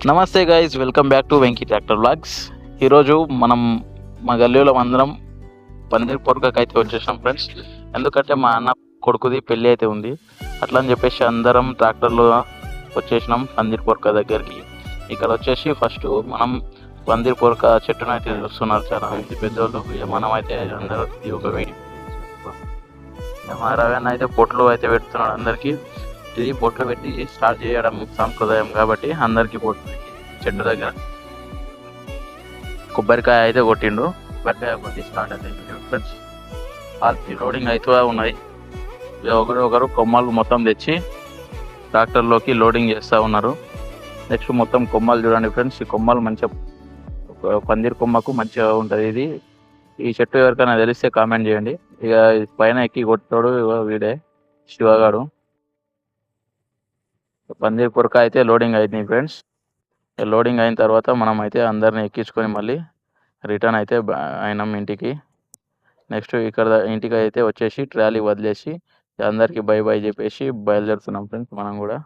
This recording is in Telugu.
నమస్తే guys, welcome back to Venky tractor vlogs. ఈరోజు మనం మా గల్లీలో అందరం పందిరి పొరకకి అయితే వచ్చేసాం ఫ్రెండ్స్. ఎందుకంటే మా అన్న కొడుకుది పెళ్ళి అయితే ఉంది, అట్లా అని చెప్పేసి అందరం ట్రాక్టర్లో వచ్చేసినాం పందిరి పొరక దగ్గరికి. ఇక్కడ వచ్చేసి ఫస్ట్ మనం పందిరి పొరక చెట్టును అయితే చూస్తున్నారు చాలా మంది పెద్దోళ్ళు. మనం అయితే అందరూ ఒక వేడి మా రవణ అయితే పొట్లు అయితే పెడుతున్నాడు అందరికీ. ఇది పొట్లు పెట్టి స్టార్ట్ చేయడం సాంప్రదాయం కాబట్టి అందరికీ పొట్లు పెట్టి చెట్టు దగ్గర కొబ్బరికాయ అయితే కొట్టిండు. కొబ్బరికాయ కొట్టి స్టార్ట్ అయితే ఫ్రెండ్స్. లోడింగ్ అయితే ఉన్నాయి. ఒకరు కొమ్మలు మొత్తం తెచ్చి ట్రాక్టర్లోకి లోడింగ్ చేస్తూ ఉన్నారు. నెక్స్ట్ మొత్తం కొమ్మలు చూడండి ఫ్రెండ్స్. ఈ కొమ్మలు మంచిగా పందిరి కొమ్మకు మంచిగా ఉంటుంది. ఇది ఈ చెట్టు ఎవరికైనా తెలిస్తే కామెంట్ చేయండి. ఇక పైన ఎక్కి కొట్టాడు వీడే శివగాడు. పందిరి పొరక అయితే లోడింగ్ అయింది ఫ్రెండ్స్. లోడింగ్ అయిన తర్వాత మనం అయితే అందరిని ఎక్కించుకొని మళ్ళీ రిటర్న్ అయితే అయినాం ఇంటికి. నెక్స్ట్ ఇక్కడ ఇంటికి అయితే వచ్చేసి ట్రాలీ వదిలేసి అందరికీ బై బై చెప్పేసి బయలుదేరుతున్నాం ఫ్రెండ్స్ మనం కూడా.